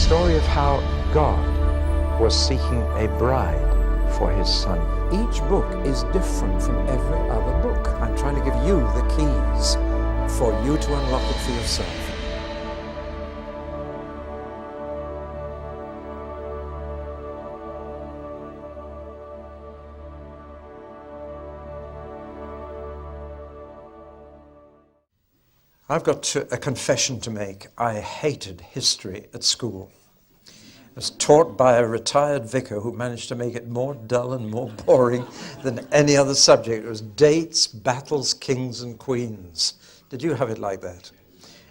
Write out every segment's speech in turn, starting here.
story of how God was seeking a bride for his son. Each book is different from every other book. I'm trying to give you the keys for you to unlock it for yourself. I've got a confession to make. I hated history at school. I was taught by a retired vicar who managed to make it more dull and more boring than any other subject. It was dates, battles, kings and queens. Did you have it like that?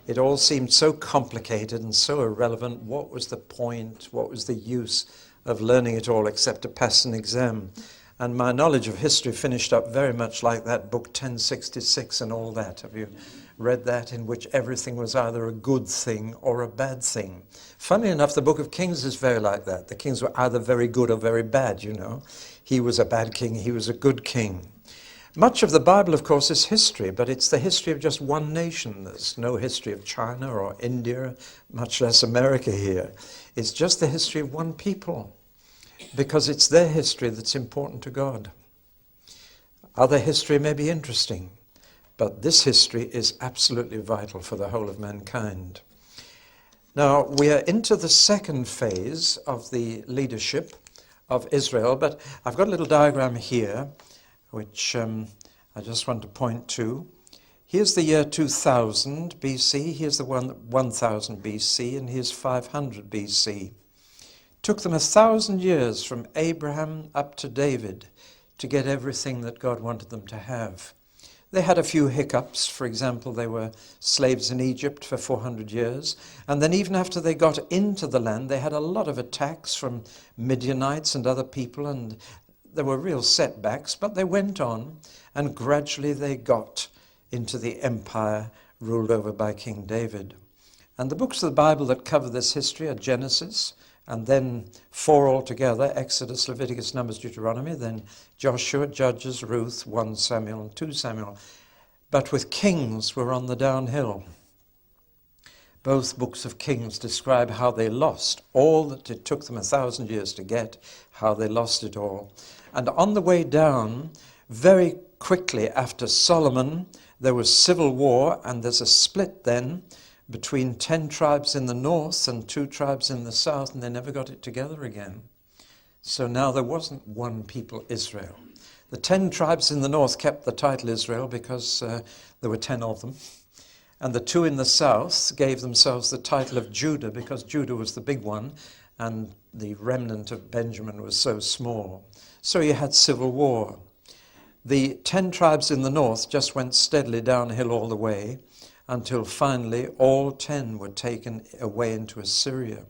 It all seemed so complicated and so irrelevant. What was the point? What was the use of learning it all except to pass an exam? And my knowledge of history finished up very much like that book 1066 and all that. Have you read that, in which everything was either a good thing or a bad thing? Funnily enough, the book of Kings is very like that. The kings were either very good or very bad, you know. He was a bad king, he was a good king. Much of the Bible, of course, is history, but it's the history of just one nation. There's no history of China or India, much less America here. It's just the history of one people, because it's their history that's important to God. Other history may be interesting, but this history is absolutely vital for the whole of mankind. Now, we are into the second phase of the leadership of Israel, but I've got a little diagram here, which I just want to point to. Here's the year 2000 BC, here's the 1000 BC, and here's 500 BC. Took them 1,000 years from Abraham up to David to get everything that God wanted them to have. They had a few hiccups. For example, they were slaves in Egypt for 400 years. And then even after they got into the land, they had a lot of attacks from Midianites and other people, and there were real setbacks, but they went on, and gradually they got into the empire ruled over by King David. And the books of the Bible that cover this history are Genesis, and then 4 altogether: Exodus, Leviticus, Numbers, Deuteronomy, then Joshua, Judges, Ruth, 1 Samuel and 2 Samuel. But with Kings, we're on the downhill. Both books of Kings describe how they lost all that it took them 1,000 years to get, how they lost it all. And on the way down, very quickly after Solomon, there was civil war, and there's a split then between 10 tribes in the north and 2 tribes in the south, and they never got it together again. So now there wasn't one people, Israel. The 10 tribes in the north kept the title Israel because there were 10 of them. And the 2 in the south gave themselves the title of Judah because Judah was the big one and the remnant of Benjamin was so small. So you had civil war. The 10 tribes in the north just went steadily downhill all the way, until finally all 10 were taken away into Assyria.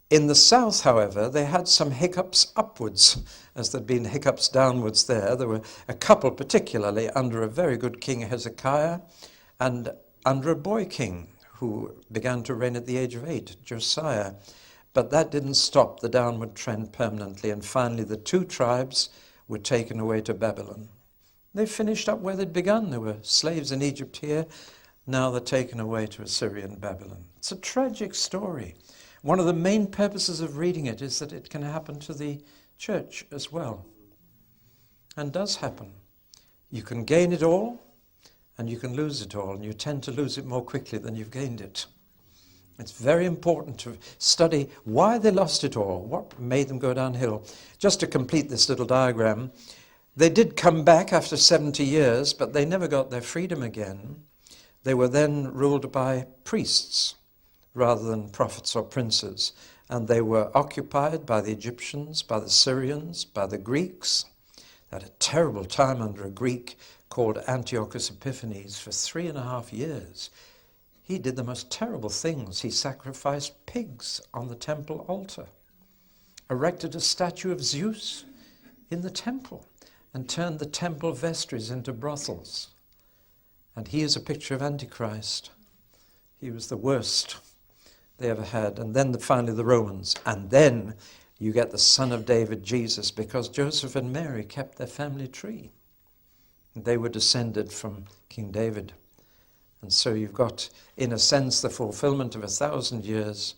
In the south, however, they had some hiccups upwards, as there'd been hiccups downwards there. There were a couple, particularly under a very good king Hezekiah, and under a boy king who began to reign at the age of 8, Josiah. But that didn't stop the downward trend permanently, and finally the 2 tribes were taken away to Babylon. They finished up where they'd begun. There were slaves in Egypt here. Now they're taken away to Assyria and Babylon. It's a tragic story. One of the main purposes of reading it is that it can happen to the church as well. And does happen. You can gain it all, and you can lose it all, and you tend to lose it more quickly than you've gained it. It's very important to study why they lost it all, what made them go downhill. Just to complete this little diagram, they did come back after 70 years, but they never got their freedom again. They were then ruled by priests rather than prophets or princes, and they were occupied by the Egyptians, by the Syrians, by the Greeks. They had a terrible time under a Greek called Antiochus Epiphanes for 3.5 years. He did the most terrible things. He sacrificed pigs on the temple altar, erected a statue of Zeus in the temple, and turned the temple vestries into brothels. And he is a picture of Antichrist. He was the worst they ever had. And then finally the Romans. And then you get the son of David, Jesus, because Joseph and Mary kept their family tree. They were descended from King David. And so you've got, in a sense, the fulfillment of 1,000 years,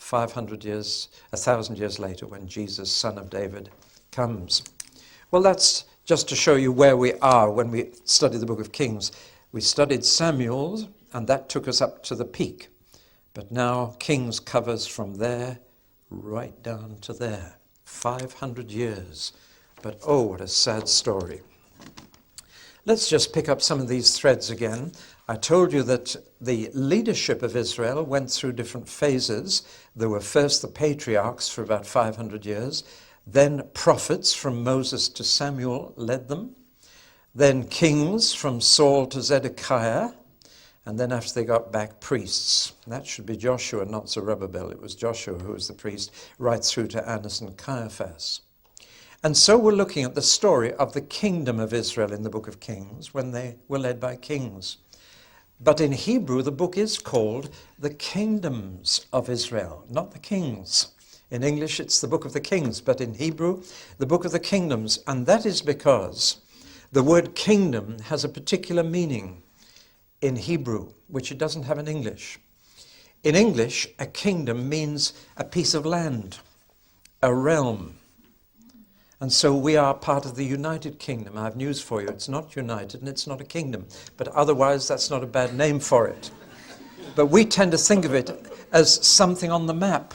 500 years, 1,000 years later, when Jesus, son of David, comes. Well, that's just to show you where we are when we study the book of Kings. We studied Samuel, and that took us up to the peak. But now Kings covers from there right down to there. 500 years. But oh, what a sad story. Let's just pick up some of these threads again. I told you that the leadership of Israel went through different phases. There were first the patriarchs for about 500 years. Then prophets from Moses to Samuel led them. Then kings from Saul to Zedekiah. And then after they got back, priests. That should be Joshua, not Zerubbabel. It was Joshua who was the priest, right through to Annas and Caiaphas. And so we're looking at the story of the kingdom of Israel in the book of Kings, when they were led by kings. But in Hebrew, the book is called the Kingdoms of Israel, not the Kings. In English, it's the book of the Kings, but in Hebrew, the book of the Kingdoms. And that is because the word kingdom has a particular meaning in Hebrew, which it doesn't have in English. In English, a kingdom means a piece of land, a realm. And so we are part of the United Kingdom. I have news for you. It's not united and it's not a kingdom. But otherwise, that's not a bad name for it. But we tend to think of it as something on the map.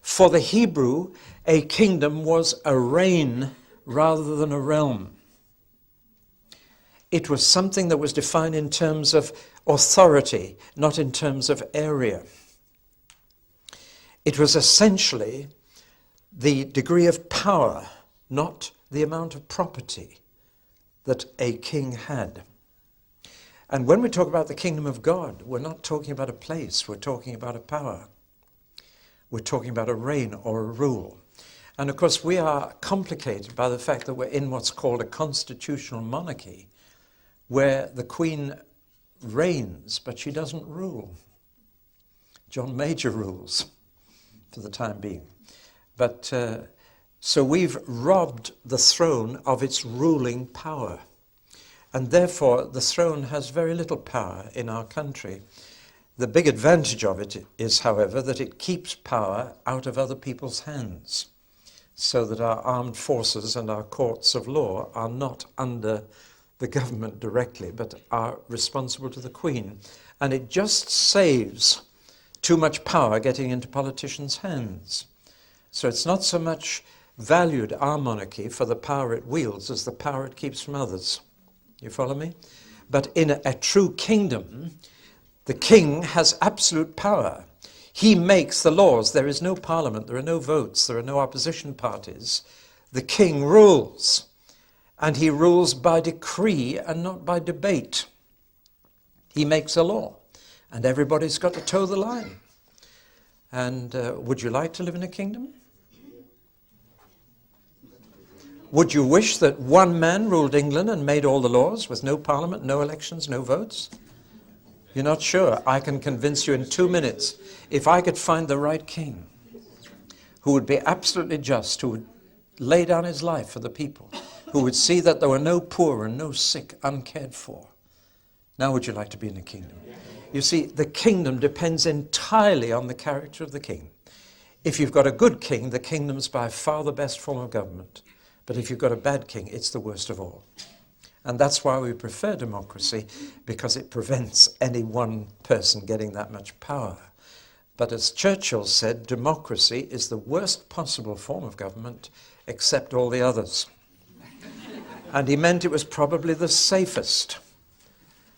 For the Hebrew, a kingdom was a reign rather than a realm. It was something that was defined in terms of authority, not in terms of area. It was essentially the degree of power, not the amount of property that a king had. And when we talk about the kingdom of God, we're not talking about a place, we're talking about a power. We're talking about a reign or a rule. And of course, we are complicated by the fact that we're in what's called a constitutional monarchy, where the Queen reigns, but she doesn't rule. John Major rules for the time being. But so we've robbed the throne of its ruling power. And therefore, the throne has very little power in our country. The big advantage of it is, however, that it keeps power out of other people's hands, so that our armed forces and our courts of law are not under the government directly, but are responsible to the Queen. And it just saves too much power getting into politicians' hands. So it's not so much valued, our monarchy, for the power it wields as the power it keeps from others. You follow me? But in a true kingdom, the king has absolute power. He makes the laws. There is no parliament, there are no votes, there are no opposition parties. The king rules. And he rules by decree and not by debate. He makes a law, and everybody's got to toe the line. And would you like to live in a kingdom? Would you wish that one man ruled England and made all the laws with no parliament, no elections, no votes? You're not sure? I can convince you in 2 minutes. If I could find the right king who would be absolutely just, who would lay down his life for the people, who would see that there were no poor and no sick uncared for. Now would you like to be in the kingdom? You see, the kingdom depends entirely on the character of the king. If you've got a good king, the kingdom's by far the best form of government. But if you've got a bad king, it's the worst of all. And that's why we prefer democracy, because it prevents any one person getting that much power. But as Churchill said, democracy is the worst possible form of government, except all the others. And he meant it was probably the safest.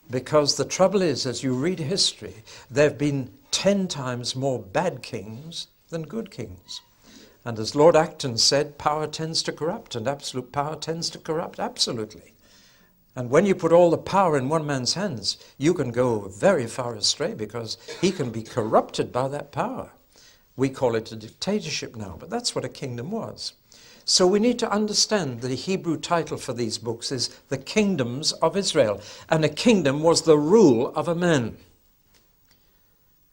Because the trouble is, as you read history, there have been 10 times more bad kings than good kings. And as Lord Acton said, power tends to corrupt, and absolute power tends to corrupt absolutely. And when you put all the power in one man's hands, you can go very far astray, because he can be corrupted by that power. We call it a dictatorship now, but that's what a kingdom was. So we need to understand the Hebrew title for these books is The Kingdoms of Israel. And a kingdom was the rule of a man.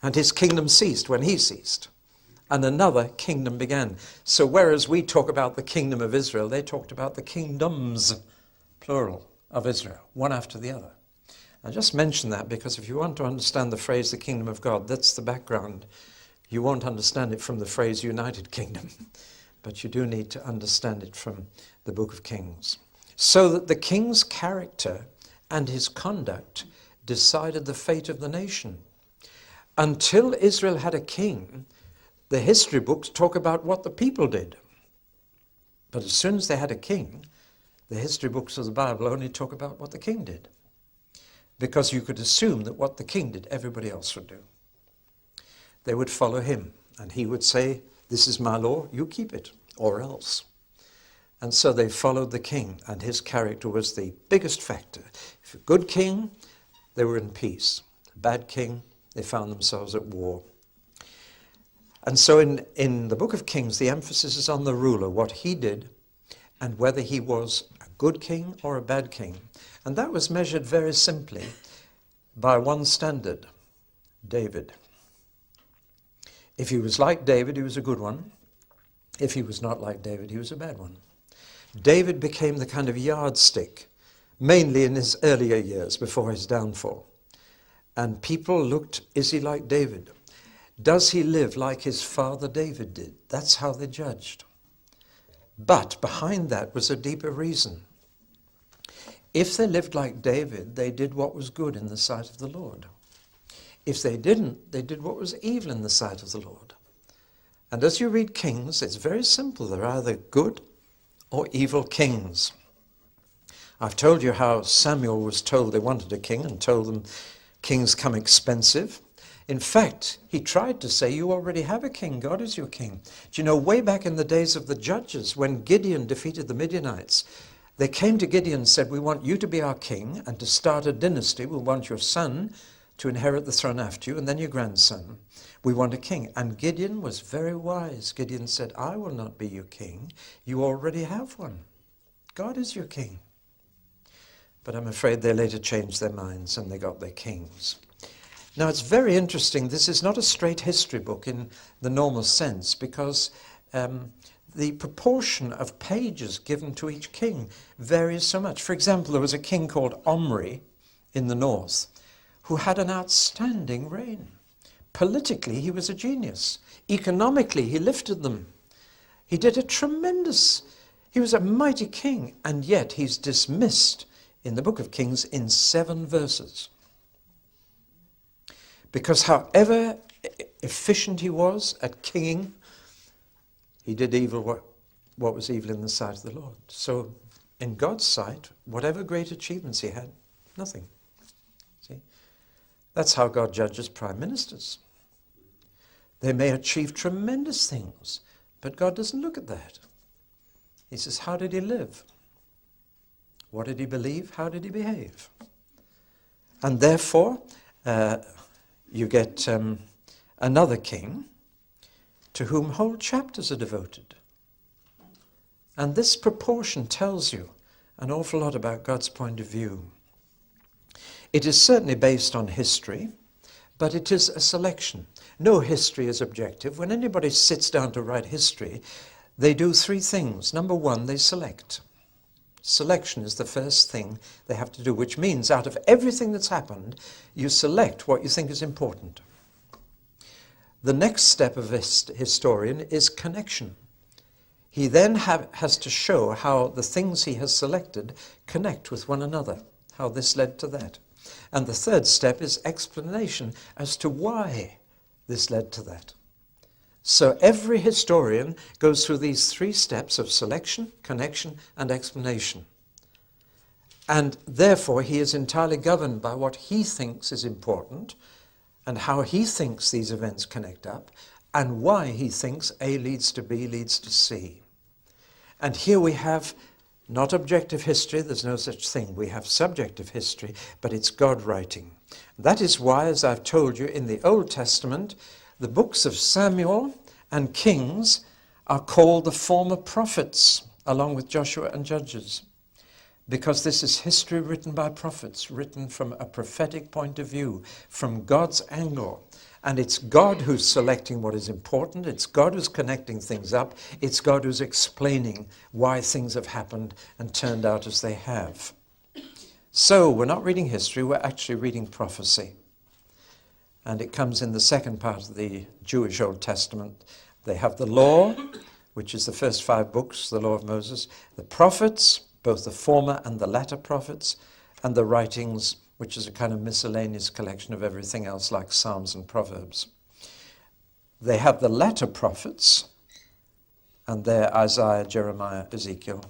And his kingdom ceased when he ceased. And another kingdom began. So whereas we talk about the kingdom of Israel, they talked about the kingdoms, plural, of Israel, one after the other. I just mention that because if you want to understand the phrase the kingdom of God, that's the background. You won't understand it from the phrase United Kingdom, but you do need to understand it from the book of Kings. So that the king's character and his conduct decided the fate of the nation. Until Israel had a king, the history books talk about what the people did. But as soon as they had a king, the history books of the Bible only talk about what the king did. Because you could assume that what the king did, everybody else would do. They would follow him, and he would say, "This is my law, you keep it, or else." And so they followed the king, and his character was the biggest factor. If a good king, they were in peace. A bad king, they found themselves at war. And so in the book of Kings, the emphasis is on the ruler, what he did, and whether he was a good king or a bad king. And that was measured very simply by one standard, David. If he was like David, he was a good one. If he was not like David, he was a bad one. David became the kind of yardstick, mainly in his earlier years before his downfall. And people looked, is he like David? Does he live like his father David did? That's how they judged. But behind that was a deeper reason. If they lived like David, they did what was good in the sight of the Lord. If they didn't, they did what was evil in the sight of the Lord. And as you read Kings, it's very simple. They're either good or evil kings. I've told you how Samuel was told they wanted a king and told them kings come expensive. In fact, he tried to say, you already have a king, God is your king. Do you know, way back in the days of the judges, when Gideon defeated the Midianites, they came to Gideon and said, we want you to be our king and to start a dynasty. We want your son to inherit the throne after you, and then your grandson. We want a king. And Gideon was very wise. Gideon said, I will not be your king. You already have one. God is your king. But I'm afraid they later changed their minds and they got their kings. Now it's very interesting. This is not a straight history book in the normal sense, because the proportion of pages given to each king varies so much. For example, there was a king called Omri in the north who had an outstanding reign. Politically, he was a genius. Economically, he lifted them. He did he was a mighty king, and yet he's dismissed in the book of Kings in 7 verses. Because however efficient he was at kinging, he did evil what was evil in the sight of the Lord. So in God's sight, whatever great achievements he had, nothing. See? That's how God judges prime ministers. They may achieve tremendous things, but God doesn't look at that. He says, how did he live? What did he believe? How did he behave? And therefore, you get another king to whom whole chapters are devoted. And this proportion tells you an awful lot about God's point of view. It is certainly based on history, but it is a selection. No history is objective. When anybody sits down to write history, they do 3 things. Number 1, they select. Selection is the first thing they have to do, which means out of everything that's happened, you select what you think is important. The next step of a historian is connection. He then has to show how the things he has selected connect with one another, how this led to that. And the third step is explanation as to why this led to that. So every historian goes through these 3 steps of selection, connection, and explanation. And therefore he is entirely governed by what he thinks is important and how he thinks these events connect up and why he thinks A leads to B leads to C. And here we have not objective history, there's no such thing. We have subjective history, but it's God writing. That is why, as I've told you, in the Old Testament, the books of Samuel and Kings are called the former prophets, along with Joshua and Judges, because this is history written by prophets, written from a prophetic point of view, from God's angle. And it's God who's selecting what is important. It's God who's connecting things up. It's God who's explaining why things have happened and turned out as they have. So we're not reading history, we're actually reading prophecy. and it comes in the second part of the Jewish Old Testament. They have the law, which is the first 5 books, the law of Moses, the prophets, both the former and the latter prophets, and the writings, which is a kind of miscellaneous collection of everything else like Psalms and Proverbs. They have the latter prophets, and they're Isaiah, Jeremiah, Ezekiel,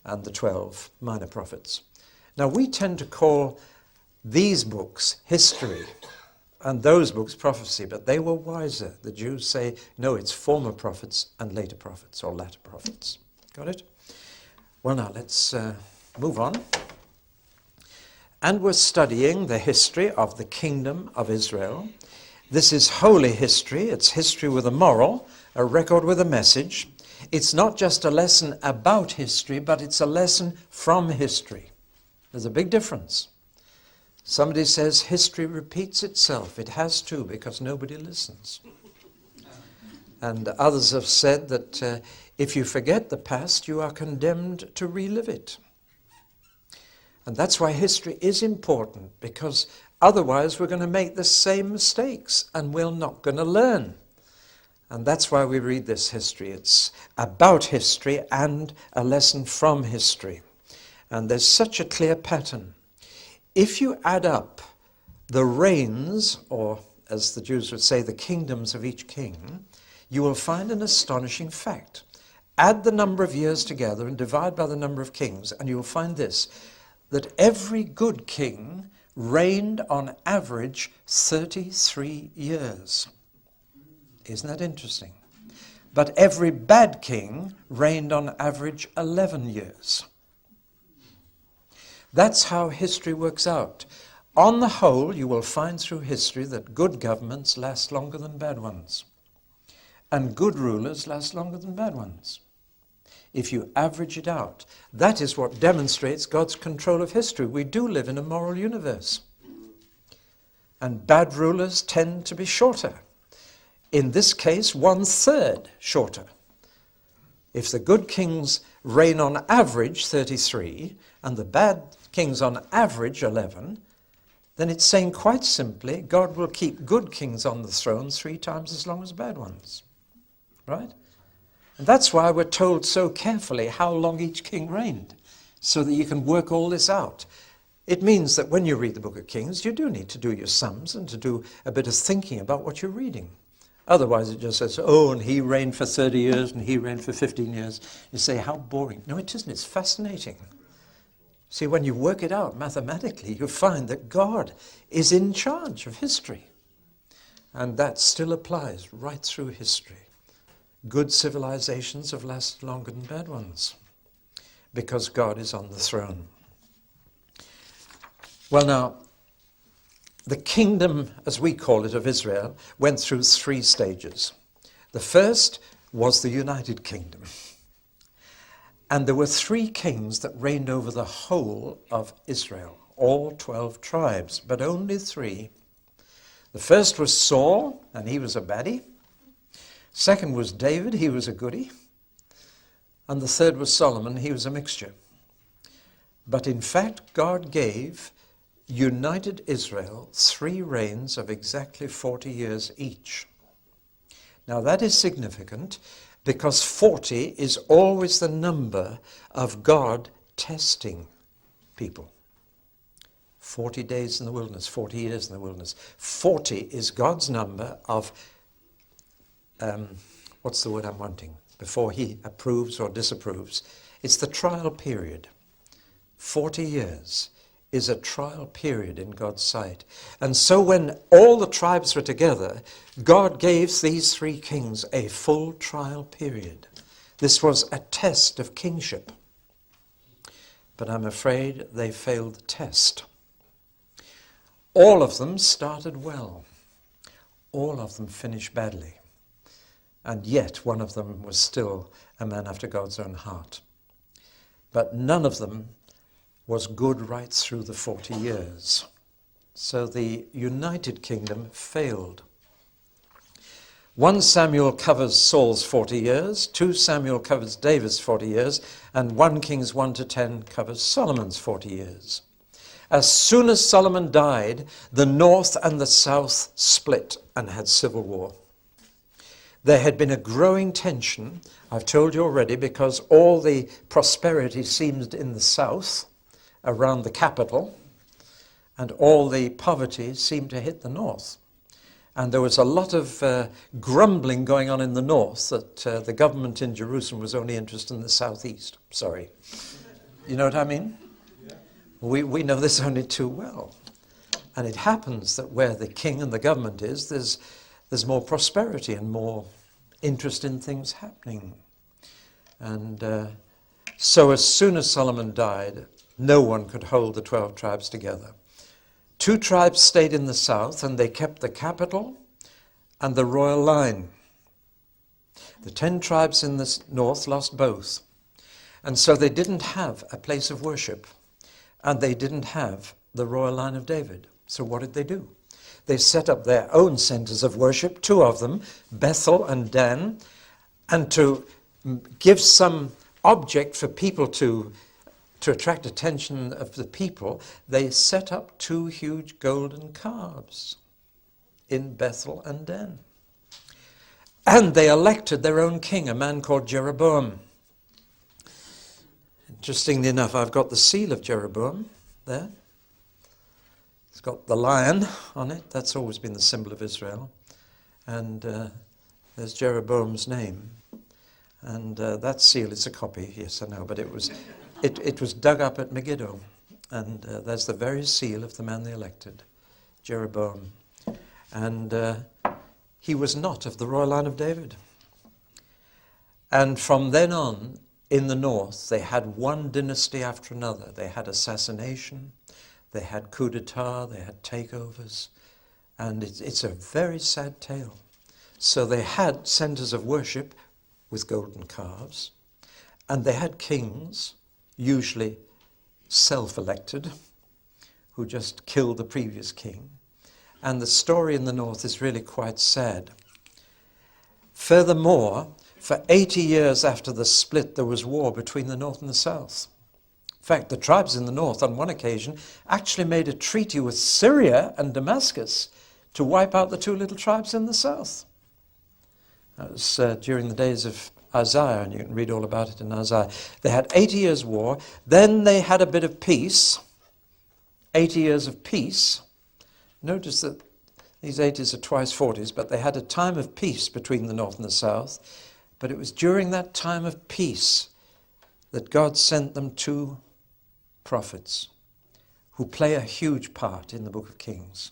and the 12 minor prophets. Now we tend to call these books history, and those books prophecy, but they were wiser. The Jews say, no, it's former prophets and later prophets, or latter prophets. Got it? Well, now let's move on. And we're studying the history of the kingdom of Israel. This is holy history. It's history with a moral, a record with a message. It's not just a lesson about history, but it's a lesson from history. There's a big difference. Somebody says history repeats itself. It has to, because nobody listens. And others have said that if you forget the past, you are condemned to relive it. And that's why history is important, because otherwise we're going to make the same mistakes and we're not going to learn. And that's why we read this history. It's about history and a lesson from history. And there's such a clear pattern. If you add up the reigns, or as the Jews would say, the kingdoms of each king, you will find an astonishing fact. Add the number of years together and divide by the number of kings, and you will find this, that every good king reigned on average 33 years. Isn't that interesting? But every bad king reigned on average 11 years. That's how history works out. On the whole, you will find through history that good governments last longer than bad ones. And good rulers last longer than bad ones. If you average it out, that is what demonstrates God's control of history. We do live in a moral universe. And bad rulers tend to be shorter. In this case, 1/3 shorter. If the good kings reign on average 33, and the bad kings on average 11, then it's saying quite simply, God will keep good kings on the throne 3 times as long as bad ones. Right? And that's why we're told so carefully how long each king reigned, so that you can work all this out. It means that when you read the book of Kings, you do need to do your sums and to do a bit of thinking about what you're reading. Otherwise it just says, oh, and he reigned for 30 years and he reigned for 15 years. You say, how boring. No, it isn't. It's fascinating. See, when you work it out mathematically, you find that God is in charge of history. And that still applies right through history. Good civilizations have lasted longer than bad ones, because God is on the throne. Well, now, the kingdom, as we call it, of Israel, went through 3 stages. The first was the United Kingdom. And there were 3 kings that reigned over the whole of Israel, all 12 tribes, but only 3. The first was Saul, and he was a baddie. Second was David, he was a goodie. And the third was Solomon, he was a mixture. But in fact, God gave united Israel 3 reigns of exactly 40 years each. Now that is significant, because 40 is always the number of God testing people. 40 days in the wilderness, 40 years in the wilderness. 40 is God's number of, what's the word I'm wanting? Before he approves or disapproves. It's the trial period. 40 years is a trial period in God's sight. And so when all the tribes were together, God gave these 3 kings a full trial period. This was a test of kingship. But I'm afraid they failed the test. All of them started well. All of them finished badly. And yet one of them was still a man after God's own heart. But none of them was good right through the 40 years. So the United Kingdom failed. 1 Samuel covers Saul's 40 years, 2 Samuel covers David's 40 years, and 1 Kings 1 to 10 covers Solomon's 40 years. As soon as Solomon died, the north and the south split and had civil war. There had been a growing tension, I've told you already, because all the prosperity seemed in the south, around the capital, and all the poverty seemed to hit the north. And there was a lot of grumbling going on in the north that the government in Jerusalem was only interested in the southeast. Sorry. You know what I mean? We know this only too well. And it happens that where the king and the government is, there's more prosperity and more interest in things happening. And so as soon as Solomon died, no one could hold the 12 tribes together. 2 tribes stayed in the south, and they kept the capital and the royal line. The 10 tribes in the north lost both. And so they didn't have a place of worship, and they didn't have the royal line of David. So what did they do? They set up their own centers of worship, 2 of them, Bethel and Dan, and to give some object for people to attract attention of the people, they set up 2 huge golden calves in Bethel and Dan. And they elected their own king, a man called Jeroboam. Interestingly enough, I've got the seal of Jeroboam there. It's got the lion on it. That's always been the symbol of Israel. And there's Jeroboam's name. And that seal is a copy, yes, I know, but it was dug up at Megiddo. And there's the very seal of the man they elected, Jeroboam. And he was not of the royal line of David. And from then on, in the north, they had one dynasty after another. They had assassination, they had coup d'etat, they had takeovers, and it's a very sad tale. So they had centers of worship with golden calves, and they had kings, usually self-elected, who just killed the previous king. And the story in the north is really quite sad. Furthermore, for 80 years after the split, there was war between the north and the south. In fact, the tribes in the north, on one occasion, actually made a treaty with Syria and Damascus to wipe out the 2 little tribes in the south. That was during the days of Isaiah, and you can read all about it in Isaiah. They had 80 years war. Then they had a bit of peace, 80 years of peace. Notice that these 80s are twice 40s, but they had a time of peace between the north and the south. But it was during that time of peace that God sent them 2 prophets who play a huge part in the book of Kings.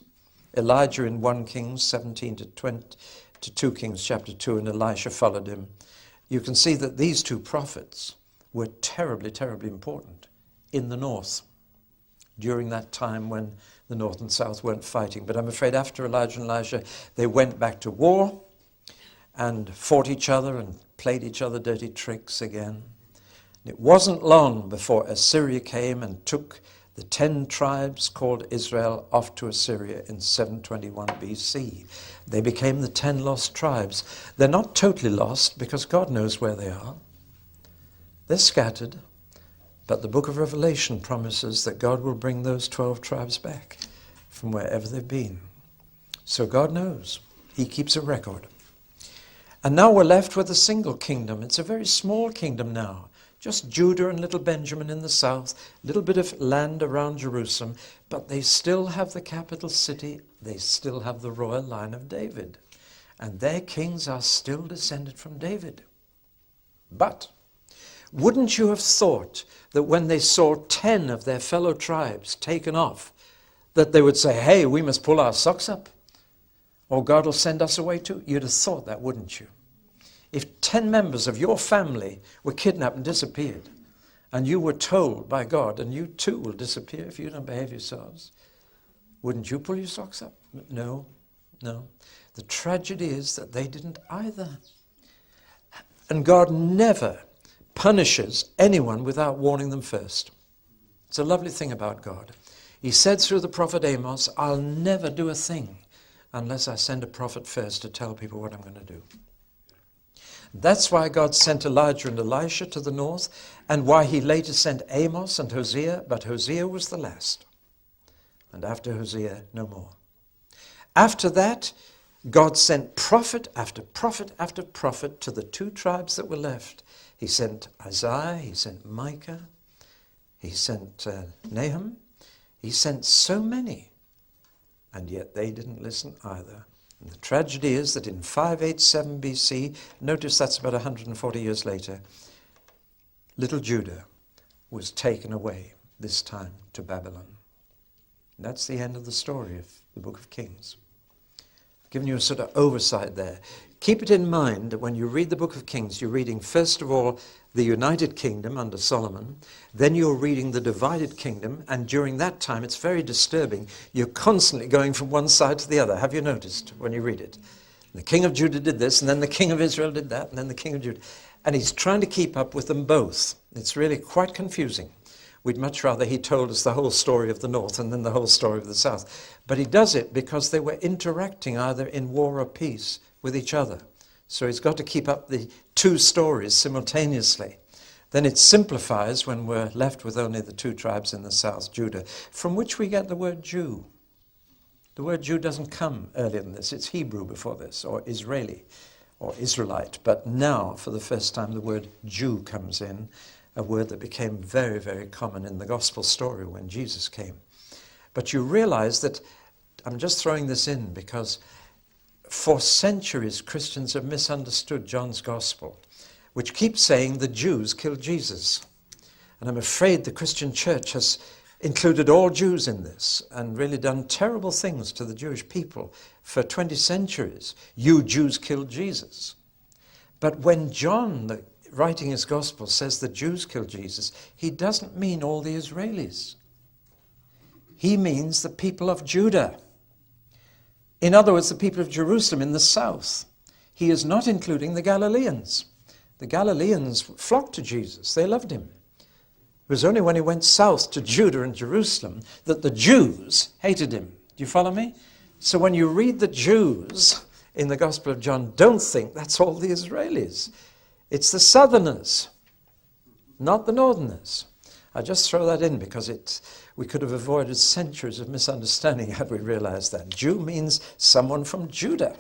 Elijah in 1 Kings 17 to 20, to 2 Kings chapter 2, and Elisha followed him. You can see that these 2 prophets were terribly, terribly important in the north during that time when the north and south weren't fighting. But I'm afraid after Elijah and Elisha, they went back to war and fought each other and played each other dirty tricks again. It wasn't long before Assyria came and took the 10 tribes called Israel off to Assyria in 721 BC. They became the 10 lost tribes. They're not totally lost because God knows where they are. They're scattered, but the book of Revelation promises that God will bring those 12 tribes back from wherever they've been. So God knows. He keeps a record. And now we're left with a single kingdom. It's a very small kingdom now. Just Judah and little Benjamin in the south, a little bit of land around Jerusalem, but they still have the capital city. They still have the royal line of David. And their kings are still descended from David. But wouldn't you have thought that when they saw 10 of their fellow tribes taken off, that they would say, hey, we must pull our socks up, or God will send us away too? You'd have thought that, wouldn't you? If 10 members of your family were kidnapped and disappeared, and you were told by God, and you too will disappear if you don't behave yourselves, wouldn't you pull your socks up? No, no. The tragedy is that they didn't either. And God never punishes anyone without warning them first. It's a lovely thing about God. He said through the prophet Amos, I'll never do a thing unless I send a prophet first to tell people what I'm going to do. That's why God sent Elijah and Elisha to the north, and why he later sent Amos and Hosea, but Hosea was the last. And after Hosea, no more. After that, God sent prophet after prophet after prophet to the two tribes that were left. He sent Isaiah, he sent Micah, he sent Nahum. He sent so many, and yet they didn't listen either. And the tragedy is that in 587 BC, notice that's about 140 years later, little Judah was taken away, this time to Babylon. And that's the end of the story of the book of Kings. I've given you a sort of oversight there. Keep it in mind that when you read the book of Kings, you're reading first of all the United Kingdom under Solomon, then you're reading the divided kingdom, and during that time it's very disturbing. You're constantly going from one side to the other. Have you noticed when you read it? The king of Judah did this, and then the king of Israel did that, and then the king of Judah. And he's trying to keep up with them both. It's really quite confusing. We'd much rather he told us the whole story of the north and then the whole story of the south. But he does it because they were interacting either in war or peace with each other. So he's got to keep up the two stories simultaneously. Then it simplifies when we're left with only the two tribes in the south, Judah, from which we get the word Jew. The word Jew doesn't come earlier than this. It's Hebrew before this, or Israeli, or Israelite. But now, for the first time, the word Jew comes in, a word that became very, very common in the gospel story when Jesus came. But you realize that, I'm just throwing this in because for centuries Christians have misunderstood John's gospel, which keeps saying the Jews killed Jesus. And I'm afraid the Christian church has included all Jews in this and really done terrible things to the Jewish people for 20 centuries. You Jews killed Jesus. But when John, writing his gospel, says the Jews killed Jesus, he doesn't mean all the Israelis. He means the people of Judah. In other words, the people of Jerusalem in the south. He is not including the Galileans. The Galileans flocked to Jesus. They loved him. It was only when he went south to Judah and Jerusalem that the Jews hated him. Do you follow me? So when you read the Jews in the Gospel of John, don't think that's all the Israelis. It's the southerners, not the northerners. I just throw that in because we could have avoided centuries of misunderstanding had we realized that. Jew means someone from Judah.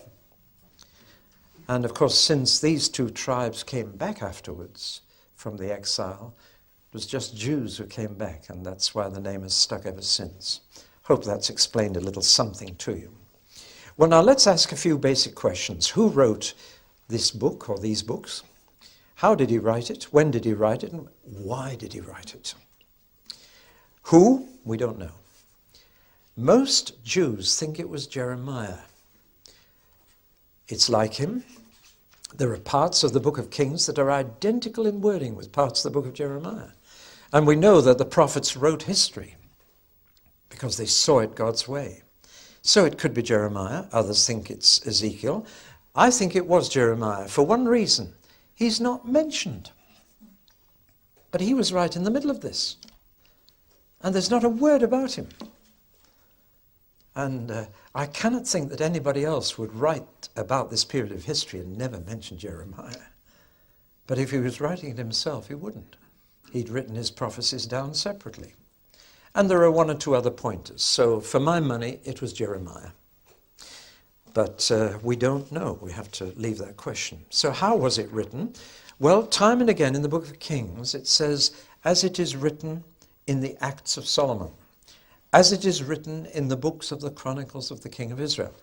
And of course, since these two tribes came back afterwards from the exile, it was just Jews who came back, and that's why the name has stuck ever since. Hope that's explained a little something to you. Well, now let's ask a few basic questions. Who wrote this book or these books? How did he write it? When did he write it? And why did he write it? Who? We don't know. Most Jews think it was Jeremiah. It's like him. There are parts of the book of Kings that are identical in wording with parts of the book of Jeremiah. And we know that the prophets wrote history because they saw it God's way. So it could be Jeremiah. Others think it's Ezekiel. I think it was Jeremiah for one reason. He's not mentioned. But he was right in the middle of this. And there's not a word about him. And I cannot think that anybody else would write about this period of history and never mention Jeremiah. But if he was writing it himself, he wouldn't. He'd written his prophecies down separately. And there are one or two other pointers. So for my money, it was Jeremiah. But we don't know. We have to leave that question. So how was it written? Well, time and again in the book of Kings, it says, as it is written in the Acts of Solomon, as it is written in the books of the Chronicles of the King of Israel,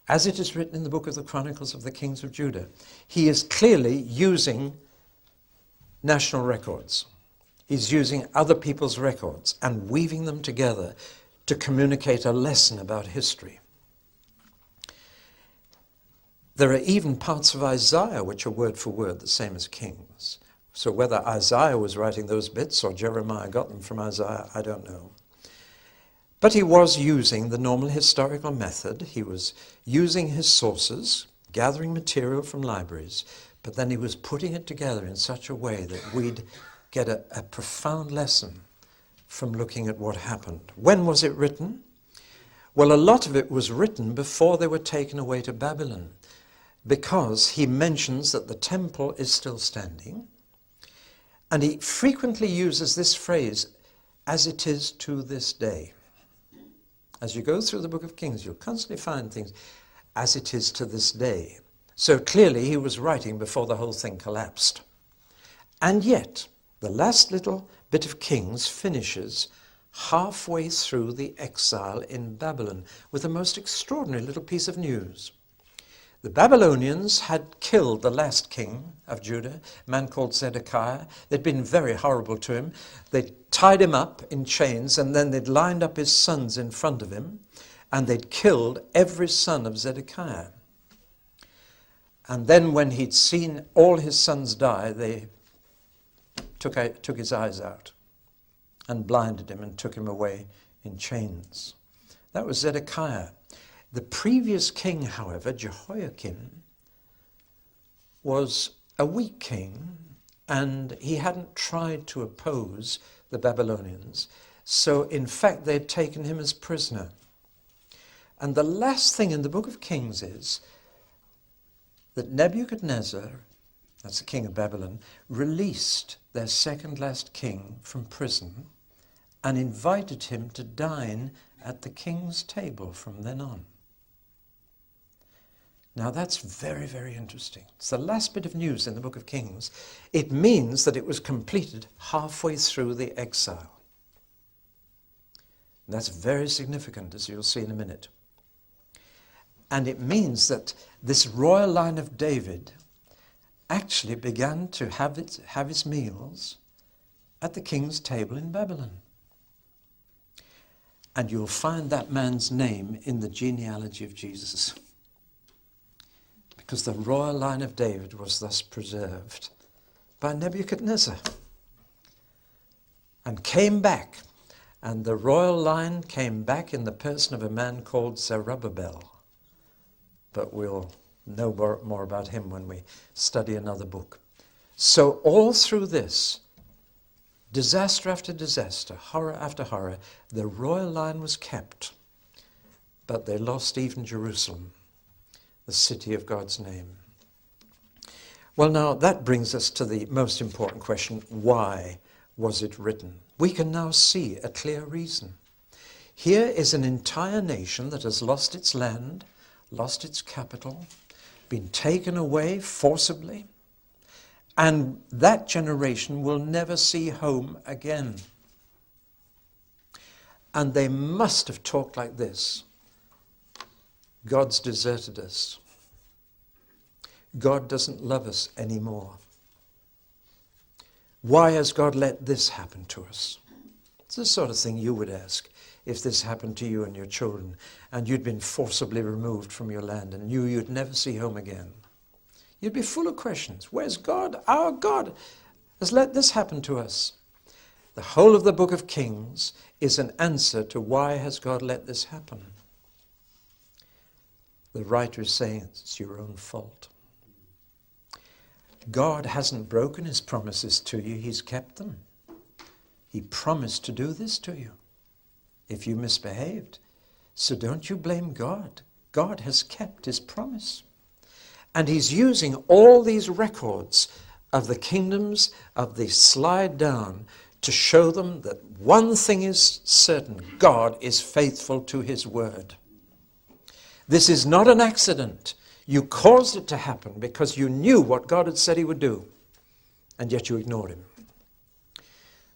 as it is written in the book of the Chronicles of the Kings of Judah. He is clearly using national records. He's using other people's records and weaving them together to communicate a lesson about history. There are even parts of Isaiah which are word for word the same as Kings. So whether Isaiah was writing those bits or Jeremiah got them from Isaiah, I don't know. But he was using the normal historical method. He was using his sources, gathering material from libraries, but then he was putting it together in such a way that we'd get a profound lesson from looking at what happened. When was it written? Well, a lot of it was written before they were taken away to Babylon, because he mentions that the temple is still standing, and he frequently uses this phrase, as it is to this day. As you go through the book of Kings, you'll constantly find things as it is to this day. So clearly he was writing before the whole thing collapsed. And yet, the last little bit of Kings finishes halfway through the exile in Babylon with a most extraordinary little piece of news. The Babylonians had killed the last king of Judah, a man called Zedekiah. They'd been very horrible to him. They'd tied him up in chains, and then they'd lined up his sons in front of him, and they'd killed every son of Zedekiah. And then when he'd seen all his sons die, they took his eyes out and blinded him and took him away in chains. That was Zedekiah. The previous king, however, Jehoiakim, was a weak king, and he hadn't tried to oppose the Babylonians. So, in fact, they had taken him as prisoner. And the last thing in the book of Kings is that Nebuchadnezzar, that's the king of Babylon, released their second last king from prison and invited him to dine at the king's table from then on. Now that's very, very interesting. It's the last bit of news in the book of Kings. It means that it was completed halfway through the exile. That's very significant, as you'll see in a minute. And it means that this royal line of David actually began to have his meals at the king's table in Babylon. And you'll find that man's name in the genealogy of Jesus, because the royal line of David was thus preserved by Nebuchadnezzar and came back. And the royal line came back in the person of a man called Zerubbabel. But we'll know more about him when we study another book. So all through this, disaster after disaster, horror after horror, the royal line was kept. But they lost even Jerusalem, the city of God's name. Well, now that brings us to the most important question: why was it written? We can now see a clear reason. Here is an entire nation that has lost its land, lost its capital, been taken away forcibly, and that generation will never see home again. And they must have talked like this: God's deserted us. God doesn't love us anymore. Why has God let this happen to us? It's the sort of thing you would ask if this happened to you and your children, and you'd been forcibly removed from your land and knew you'd never see home again. You'd be full of questions. Where's God? Our God has let this happen to us. The whole of the book of Kings is an answer to why has God let this happen. The writer is saying it's your own fault. God hasn't broken his promises to you, he's kept them. He promised to do this to you if you misbehaved. So don't you blame God. God has kept his promise. And he's using all these records of the kingdoms of the slide down to show them that one thing is certain: God is faithful to his word. This is not an accident. You caused it to happen because you knew what God had said he would do, and yet you ignored him.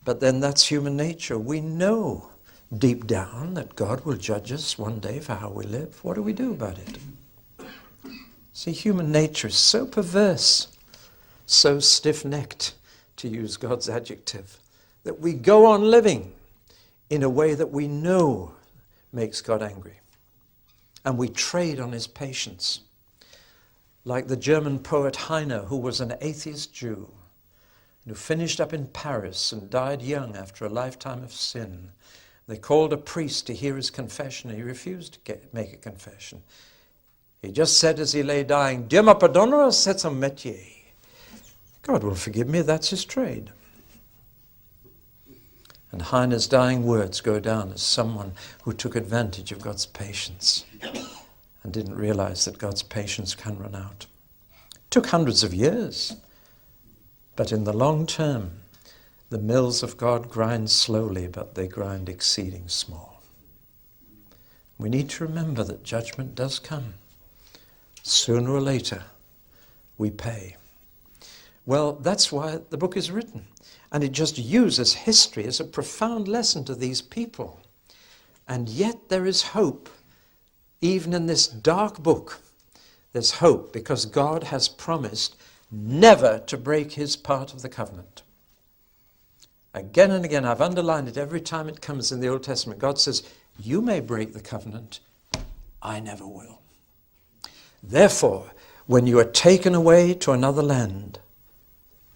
But then that's human nature. We know deep down that God will judge us one day for how we live. What do we do about it? See, human nature is so perverse, so stiff-necked, to use God's adjective, that we go on living in a way that we know makes God angry. And we trade on his patience. Like the German poet Heine, who was an atheist Jew, who finished up in Paris and died young after a lifetime of sin. They called a priest to hear his confession. He refused to make a confession. He just said as he lay dying, Dieu me pardonnera, c'est son métier. God will forgive me, that's his trade. And Heine's dying words go down as someone who took advantage of God's patience and didn't realize that God's patience can run out. It took hundreds of years, but in the long term, the mills of God grind slowly, but they grind exceeding small. We need to remember that judgment does come. Sooner or later, we pay. Well, that's why the book is written. And it just uses history as a profound lesson to these people. And yet there is hope. Even in this dark book, there's hope because God has promised never to break his part of the covenant. Again and again, I've underlined it every time it comes in the Old Testament. God says, you may break the covenant, I never will. Therefore, when you are taken away to another land,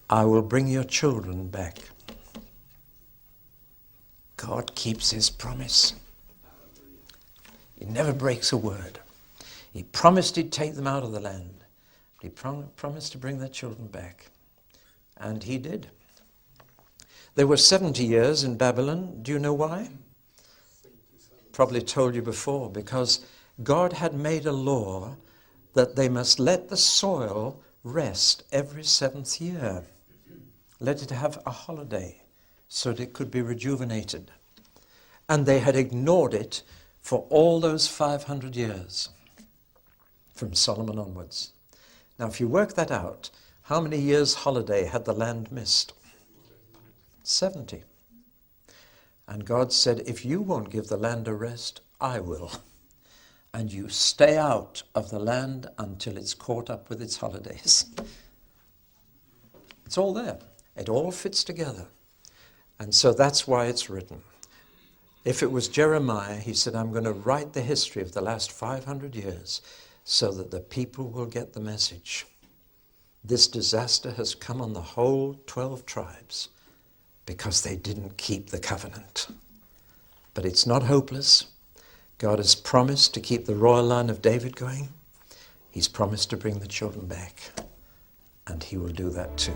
I will bring your children back. God keeps his promise. He never breaks a word. He promised he'd take them out of the land. He promised to bring their children back. And he did. They were 70 years in Babylon. Do you know why? Probably told you before. Because God had made a law that they must let the soil rest every 7th year. Let it have a holiday so that it could be rejuvenated. And they had ignored it for all those 500 years from Solomon onwards. Now, if you work that out, how many years' holiday had the land missed? 70. And God said, if you won't give the land a rest, I will. And you stay out of the land until it's caught up with its holidays. It's all there. It all fits together. And so that's why it's written. If it was Jeremiah, he said, I'm going to write the history of the last 500 years so that the people will get the message. This disaster has come on the whole 12 tribes because they didn't keep the covenant. But it's not hopeless. God has promised to keep the royal line of David going. He's promised to bring the children back. And he will do that too.